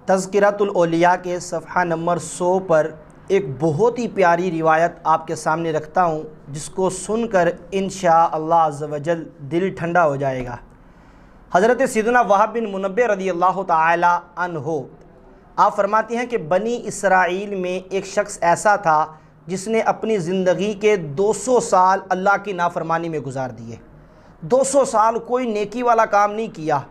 तज़किरतुल औलिया के सफ़हा नंबर 100 पर एक बहुत ही प्यारी रिवायत आपके सामने रखता हूँ, जिसको सुनकर इंशाअल्लाह अज़्ज़ व जल दिल ठंडा हो जाएगा। हज़रत सैयदना वहाब बिन मुनब्बे रज़ियल्लाहु ताला अन्हो आप फरमाती हैं कि बनी इसराइल में एक शख्स ऐसा था जिसने अपनी ज़िंदगी के 200 साल अल्लाह की नाफरमानी में गुजार दिए। 200 साल कोई नेकी वाला काम नहीं किया,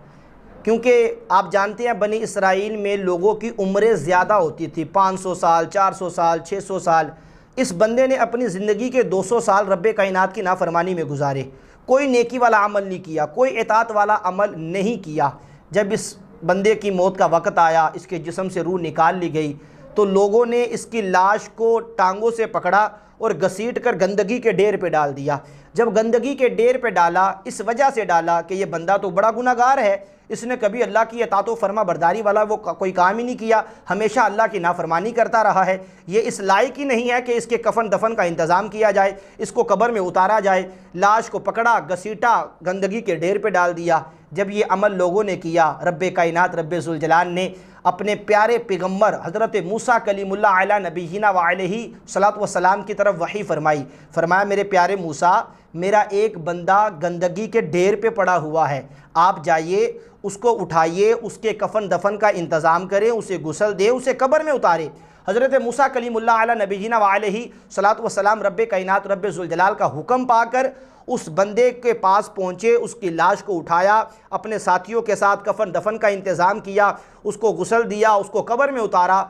क्योंकि आप जानते हैं बनी इसराइल में लोगों की उम्रें ज़्यादा होती थी, 500 साल, 400 साल, 600 साल। इस बंदे ने अपनी ज़िंदगी के 200 साल रब्बे कायनात की नाफरमानी में गुजारे, कोई नेकी वाला अमल नहीं किया, कोई इताअत वाला अमल नहीं किया। जब इस बंदे की मौत का वक़्त आया, इसके जिस्म से रूह निकाल ली गई, तो लोगों ने इसकी लाश को टांगों से पकड़ा और घसीट कर गंदगी के ढेर पे डाल दिया। जब गंदगी के ढेर पे डाला, इस वजह से डाला कि ये बंदा तो बड़ा गुनाहगार है, इसने कभी अल्लाह की इताअत व फरमा बरदारी वाला वो कोई काम ही नहीं किया, हमेशा अल्लाह की नाफरमानी करता रहा है। ये इस लायक ही नहीं है कि इसके कफन दफन का इंतज़ाम किया जाए, इसको कब्र में उतारा जाए। लाश को पकड़ा, घसीटा, गंदगी के ढेर पे डाल दिया। जब ये अमल लोगों ने किया, रब्बे कायनात रब्बे ज़ुल जलाल ने अपने प्यारे पैगम्बर हज़रत मूसा कलीमुल्लाह अला नबीना व अलैहि सलात व सलाम की तरफ वही फरमाया, मेरे प्यारे मूसा, मेरा एक बंदा गंदगी के ढेर पे पड़ा हुआ है, आप जाइए उसको उठाइए, उसके कफन दफन का इंतज़ाम करें, उसे गुस्ल दे, उसे कब्र में उतारे। हज़रत मूसा कलीमुल्लाह अला नबीना व अलैहि सलात व सलाम रब्बे कायनात रब्बे ज़ुल जलाल का हुक्म पाकर उस बंदे के पास पहुँचे, उसकी लाश को उठाया, अपने साथियों के साथ कफन दफन का इंतज़ाम किया, उसको गुस्ल दिया, उसको कब्र में उतारा।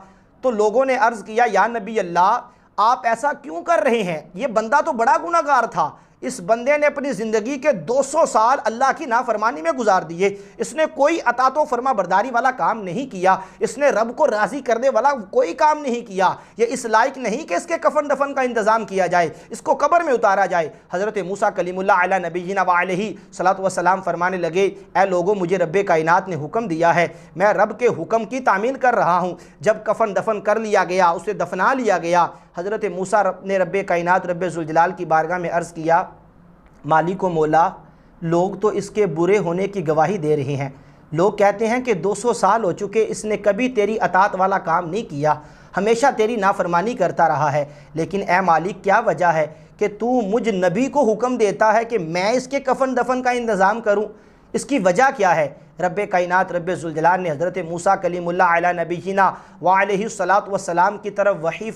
तो लोगों ने अर्ज़ किया, या नबी अल्लाह, आप ऐसा क्यों कर रहे हैं? ये बंदा तो बड़ा गुनाहगार था, इस बंदे ने अपनी ज़िंदगी के 200 साल अल्लाह की नाफरमानी में गुजार दिए, इसने कोई अताअत व फरमा बरदारी वाला काम नहीं किया, इसने रब को राज़ी करने वाला कोई काम नहीं किया। ये इस लायक नहीं कि इसके कफन दफन का इंतज़ाम किया जाए, इसको कब्र में उतारा जाए। हज़रत मूसा कलीमुल्लाह अला नबीना व अलैहि सलात व सलाम फरमाने लगे, ए लोगों, मुझे रब्बे कायनात ने हुक्म दिया है, मैं रब के हुक्म की तामील कर रहा हूँ। जब कफन दफन कर लिया गया, उसे दफना लिया गया, हज़रत मूसा ने रब्बे कायनात रब्बे ज़ुल जलाल की बारगाह में अर्ज़ किया, मालिक व मौला, लोग तो इसके बुरे होने की गवाही दे रहे हैं। लोग कहते हैं कि 200 साल हो चुके, इसने कभी तेरी अताअत वाला काम नहीं किया, हमेशा तेरी नाफरमानी करता रहा है। लेकिन ए मालिक, क्या वजह है कि तू मुझ नबी को हुक्म देता है कि मैं इसके कफन दफन का इंतज़ाम करूँ? इसकी वजह क्या है? रब्बे कायनात रब्बे ज़ुल जलाल ने हज़रत मूसा कलीमुल्लाह अला नबीना व अलैहि सलात व सलाम की तरफ वही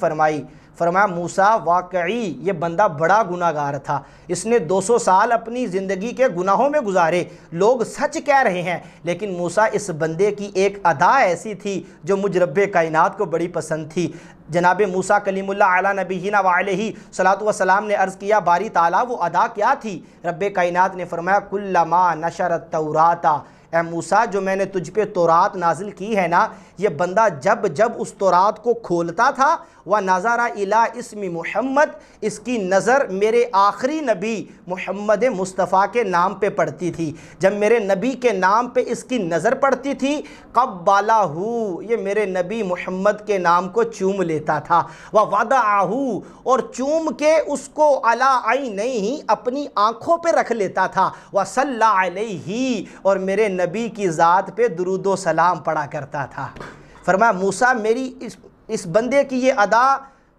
फरमाया, मूसा, वाकई ये बंदा बड़ा गुनाहगार था, इसने 200 साल अपनी ज़िंदगी के गुनाहों में गुजारे, लोग सच कह रहे हैं। लेकिन मूसा, इस बंदे की एक अदा ऐसी थी जो मुझ रब्बे कायनात को बड़ी पसंद थी। जनाब मूसा कलीमुल्लाह अला नबीना व अलैहि सलात व सलाम ने अर्ज़ किया, बारी ताला, वो अदा क्या थी? रब्बे कायनात ने फरमाया, कुल्लमा नशरत तौराता, ए मूसा, जो मैंने तुझ पे तौरात नाजिल की है ना, ये बंदा जब जब उस तौरात को खोलता था, व नज़ारा इला इस्मी मुहम्मद, इसकी नज़र मेरे आखिरी नबी मुहम्मद मुस्तफ़ा के नाम पे पड़ती थी। जब मेरे नबी के नाम पे इसकी नज़र पड़ती थी, क़ब्बलहू, ये मेरे नबी मुहम्मद के नाम को चूम लेता था, व वदअहू, और चूम के उसको अला ऐनैहि, अपनी आँखों पे रख लेता था, व सल्ला अलैहि, और मेरे नबी की ज़ात पे दुरूद व सलाम पढ़ा करता था। फरमाया, मूसा, मेरी इस बंदे की ये अदा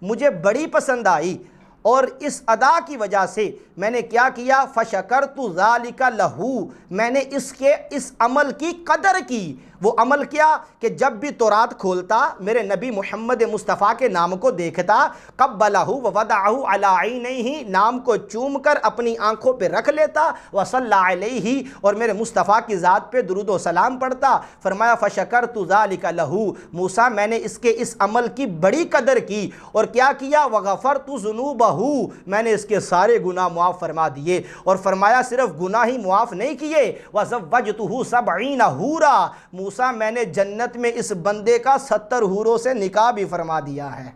मुझे बड़ी पसंद आई, और इस अदा की वजह से मैंने क्या किया, फ़शकरतु ज़ालिका लहू, मैंने इसके इस अमल की कदर की। वो अमल क्या कि जब भी तौरात खोलता, मेरे नबी मुहम्मद मुस्तफ़ा के नाम को देखता, क़ब्बलहू व वदअहू अला ऐनैहि, नाम को चूम कर अपनी आँखों पे रख लेता, व सल्ला अलैहि, और मेरे मुस्तफ़ा की ज़ात पे दुरूद व सलाम पढ़ता। फरमाया, फ़शकरतु ज़ालिका लहू, मूसा, मैंने इसके इस अमल की बड़ी कदर की, और क्या किया, व गफ़रतु ज़ुनूबहू, मैंने इसके सारे गुनाह मुआफ़ फरमा दिए। और फरमाया, सिर्फ गुनाह ही मुआफ़ नहीं किए, व ज़व्वजतुहू सबईना हूरा, मूसा, मैंने जन्नत में इस बंदे का 70 हूरों से निकाह भी फरमा दिया है।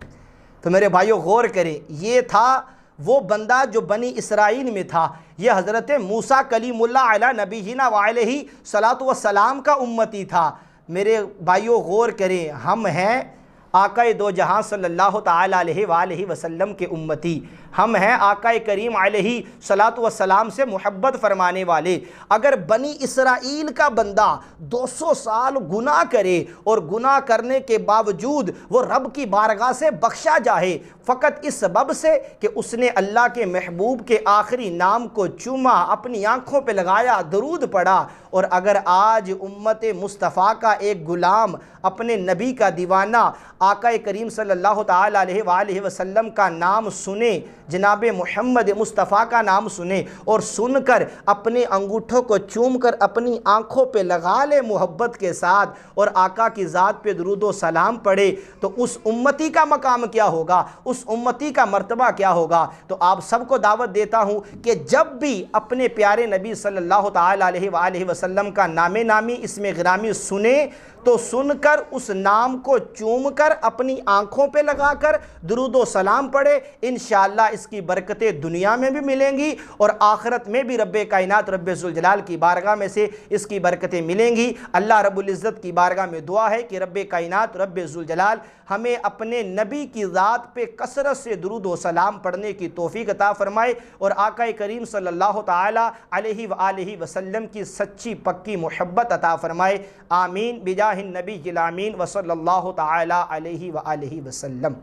तो मेरे भाइयों, गौर करें, ये था वो बंदा जो बनी इसराइल में था, ये हज़रत मूसा कलीमुल्लाह अला नबीना व अलैहि सलात व सलाम का उम्मती था। मेरे भाइयों, गौर करें, हम हैं आकाए दो जहां सल्लल्लाहु ताला अलैहि वसल्लम के उम्मती, हम हैं आकाए करीम अलैहि सलातु वस्सलाम से मोहब्बत फरमाने वाले। अगर बनी इसराइल का बंदा 200 साल गुनाह करे और गुनाह करने के बावजूद वो रब की बारगाह से बख्शा जाए फ़कत इस सबब से कि उसने अल्लाह के महबूब के आखिरी नाम को चूमा, अपनी आँखों पे लगाया, दरूद पढ़ा, और अगर आज उम्मत मुस्तफ़ा का एक ग़ुलाम अपने नबी का दीवाना आका करीम सल्लल्लाहु ताला अलैहि वसल्लम का नाम सुने, जनाब मोहम्मद मुस्तफ़ा का नाम सुने और सुनकर अपने अंगूठों को चूम कर अपनी आँखों पे लगा ले मोहब्बत के साथ और आका की ज़ात पे दुरूद व सलाम पढ़े, तो उस उम्मती का मकाम क्या होगा, उस उम्मती का मर्तबा क्या होगा। तो आप सबको दावत देता हूँ कि जब भी अपने प्यारे नबी सल्लल्लाहु ताला अलैहि वसल्लम का नामे नामी इसमें गिरामी सुने तो सुनकर उस नाम को चूमकर अपनी आँखों पे लगाकर दुरूद व सलाम पढ़े। इंशाअल्लाह इसकी बरकतें दुनिया में भी मिलेंगी और आखिरत में भी रब्बे कायनात रब्बे ज़ुल जलाल की बारगाह में से इसकी बरकतें मिलेंगी। अल्लाह रब्बुल इज़्ज़त की बारगाह में दुआ है कि रब्बे कायनात रब्बे ज़ुल जलाल हमें अपने नबी की ज़ात पे कसरत से दुरूद व सलाम पढ़ने की तौफ़ीक़ अता फ़रमाए और आका करीम सल्लल्लाहु ताला अलैहि वसल्लम की सच्ची पक्की मोहब्बत अता फ़रमाए। आमीन बिजाहिन नबी जिल आमीन व सल्लल्लाहु ताला अलैहि वसल्लम।